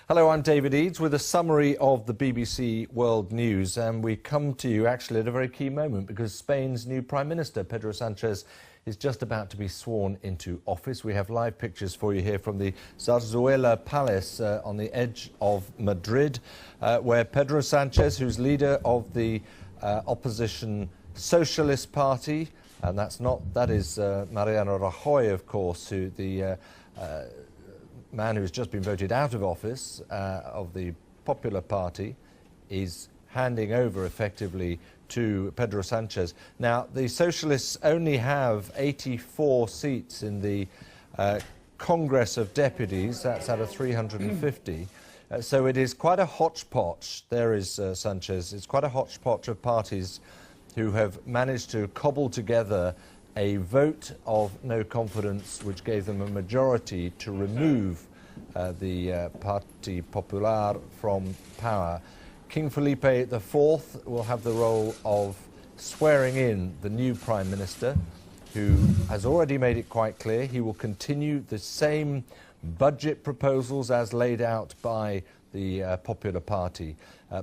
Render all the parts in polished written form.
Hello, I'm David Eads with a summary of the BBC World News, and we come to you actually at a very key moment because Spain's new Prime Minister, Pedro Sánchez, is just about to be sworn into office. We have live pictures for you here from the Zarzuela Palace on the edge of Madrid, where Pedro Sánchez, who's leader of the opposition Socialist Party, and that is Mariano Rajoy, of course, who the man who's just been voted out of office of the Popular Party, is handing over effectively to Pedro Sánchez. Now, the Socialists only have 84 seats in the Congress of Deputies. That's out of 350. So it is quite a hodgepodge. There is Sánchez. It's quite a hodgepodge of parties who have managed to cobble together a vote of no confidence which gave them a majority to remove the Parti Popular from power. King Felipe IV will have the role of swearing in the new Prime Minister, who has already made it quite clear he will continue the same budget proposals as laid out by the Popular Party.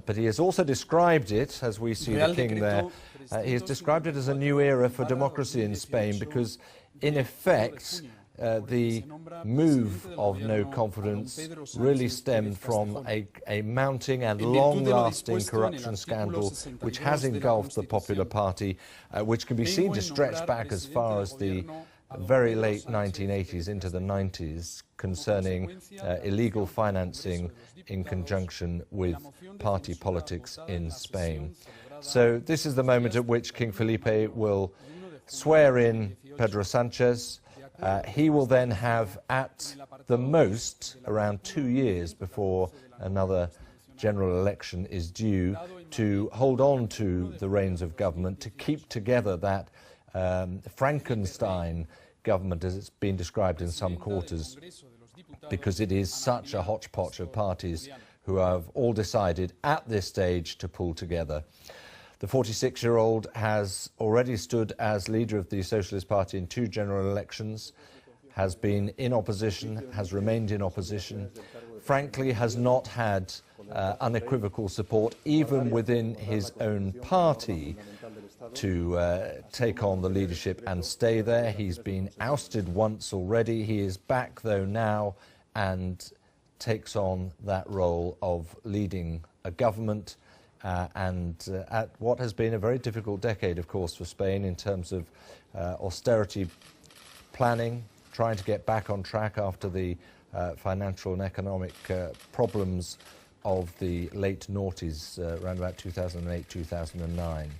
But he has also described it, as we see the King there, he has described it as a new era for democracy in Spain because, in effect, the move of no confidence really stemmed from a mounting and long-lasting corruption scandal which has engulfed the Popular Party, which can be seen to stretch back as far as the very late 1980s into the 90s, concerning illegal financing in conjunction with party politics in Spain. So this is the moment at which King Felipe will swear in Pedro Sánchez. He will then have, at the most, around 2 years before another general election is due, to hold on to the reins of government, to keep together that Frankenstein government, as it's been described in some quarters, because it is such a hodgepodge of parties who have all decided at this stage to pull together. The 46-year-old has already stood as leader of the Socialist Party in 2 general elections, has been in opposition, has remained in opposition, frankly has not had unequivocal support, even within his own party, to take on the leadership and stay there. He's been ousted once already. He is back, though, now and takes on that role of leading a government at what has been a very difficult decade, of course, for Spain in terms of austerity planning, trying to get back on track after the financial and economic problems of the late noughties, around about 2008, 2009.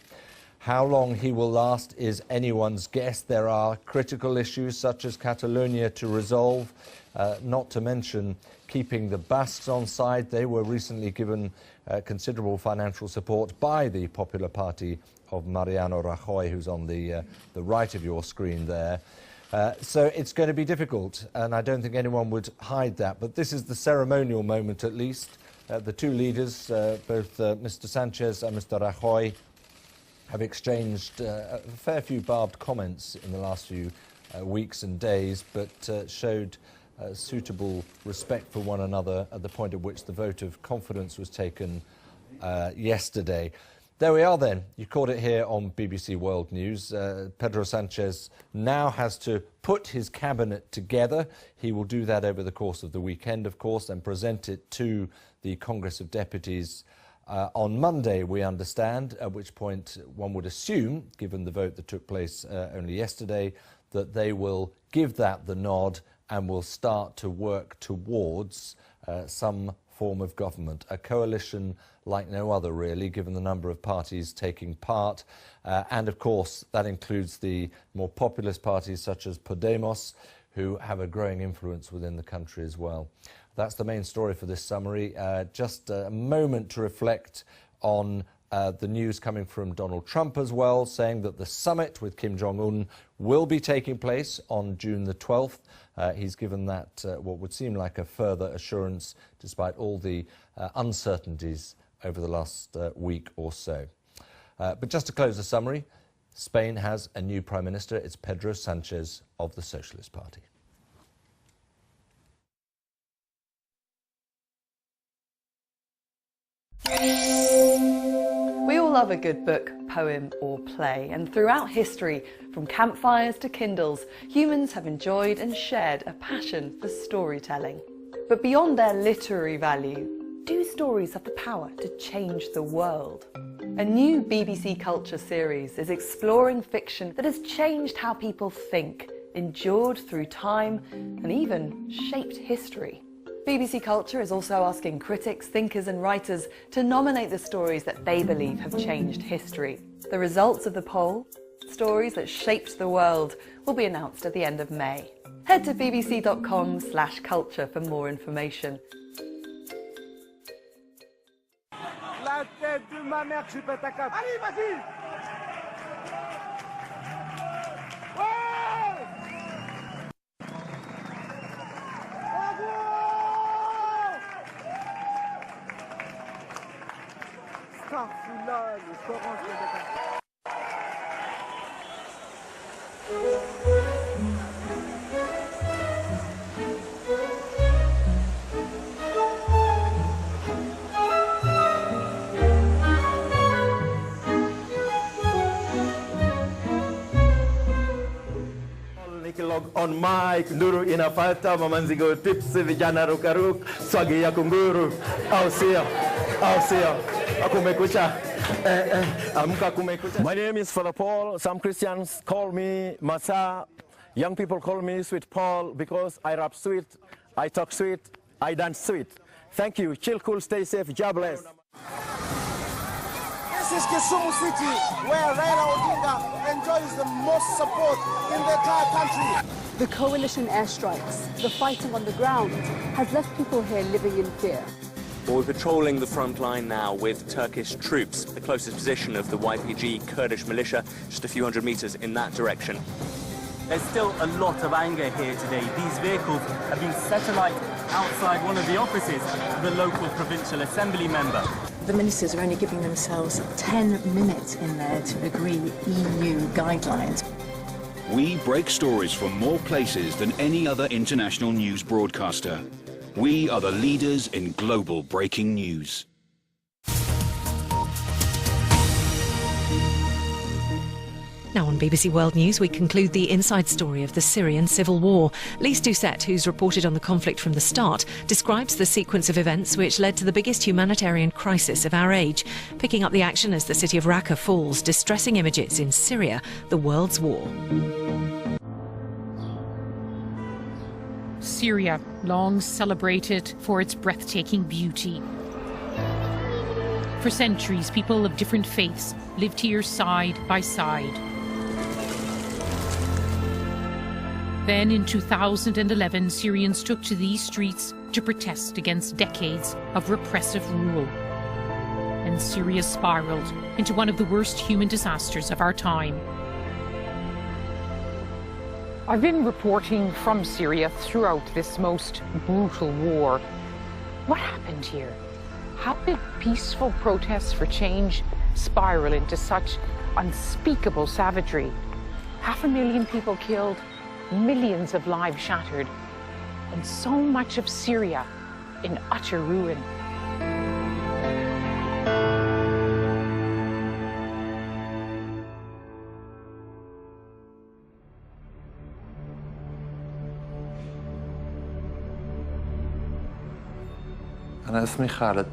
How long he will last is anyone's guess. There are critical issues such as Catalonia to resolve, not to mention keeping the Basques on side. They were recently given considerable financial support by the Popular Party of Mariano Rajoy, who's on the right of your screen there. So it's going to be difficult, and I don't think anyone would hide that. But this is the ceremonial moment, at least. The two leaders, both Mr. Sánchez and Mr. Rajoy, have exchanged a fair few barbed comments in the last few weeks and days, but showed suitable respect for one another at the point at which the vote of confidence was taken yesterday. There we are then. You caught it here on BBC World News. Pedro Sánchez now has to put his cabinet together. He will do that over the course of the weekend, of course, and present it to the Congress of Deputies on Monday, we understand, at which point one would assume, given the vote that took place only yesterday, that they will give that the nod and will start to work towards some form of government, a coalition like no other, really, given the number of parties taking part. And, of course, that includes the more populist parties such as Podemos, who have a growing influence within the country as well. That's the main story for this summary. Just a moment to reflect on the news coming from Donald Trump as well, saying that the summit with Kim Jong-un will be taking place on June the 12th. He's given that what would seem like a further assurance, despite all the uncertainties over the last week or so. But just to close the summary, Spain has a new Prime Minister. It's Pedro Sánchez of the Socialist Party. We all love a good book, poem or play, and throughout history, from campfires to Kindles, humans have enjoyed and shared a passion for storytelling. But beyond their literary value, do stories have the power to change the world? A new BBC Culture series is exploring fiction that has changed how people think, endured through time, and even shaped history. BBC Culture is also asking critics, thinkers and writers to nominate the stories that they believe have changed history. The results of the poll, Stories That Shaped the World, will be announced at the end of May. Head to bbc.com/culture for more information. La tête de ma mère, je pète à cap. Allez, vas-y! Ouais! Bravo! Starfula, le score en on mic, nduru inafata, mamanzigo tipsi, vijana rukaruk, swagi ya kunguru, au sio, kumekucha, amka kumekucha. My name is Father Paul. Some Christians call me Masa. Young people call me Sweet Paul because I rap sweet, I talk sweet, I dance sweet. Thank you. Chill, cool, stay safe. God bless. This is Kisumu City, where Raila Odinga enjoys the most support in the entire country. The coalition airstrikes, the fighting on the ground, has left people here living in fear. Well, we're patrolling the front line now with Turkish troops, the closest position of the YPG Kurdish militia, just a few hundred meters in that direction. There's still a lot of anger here today. These vehicles have been set alight outside one of the offices of the local provincial assembly member. The ministers are only giving themselves 10 minutes in there to agree EU guidelines. We break stories from more places than any other international news broadcaster. We are the leaders in global breaking news. Now on BBC World News, we conclude the inside story of the Syrian civil war. Lise Doucette, who's reported on the conflict from the start, describes the sequence of events which led to the biggest humanitarian crisis of our age, picking up the action as the city of Raqqa falls, distressing images in Syria, the world's war. Syria, long celebrated for its breathtaking beauty. For centuries, people of different faiths lived here side by side. Then in 2011, Syrians took to these streets to protest against decades of repressive rule. And Syria spiraled into one of the worst human disasters of our time. I've been reporting from Syria throughout this most brutal war. What happened here? How did peaceful protests for change spiral into such unspeakable savagery? 500,000 people killed, millions of lives shattered, and so much of Syria in utter ruin. أنا اسمي خالد.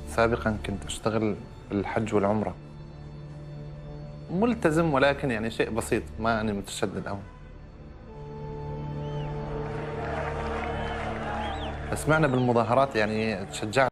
سابقا كنت أشتغل بالحج والعمرة. ملتزم ولكن يعني شيء بسيط، ما أنا متشدد أوي. سمعنا بالمظاهرات يعني تشجعنا.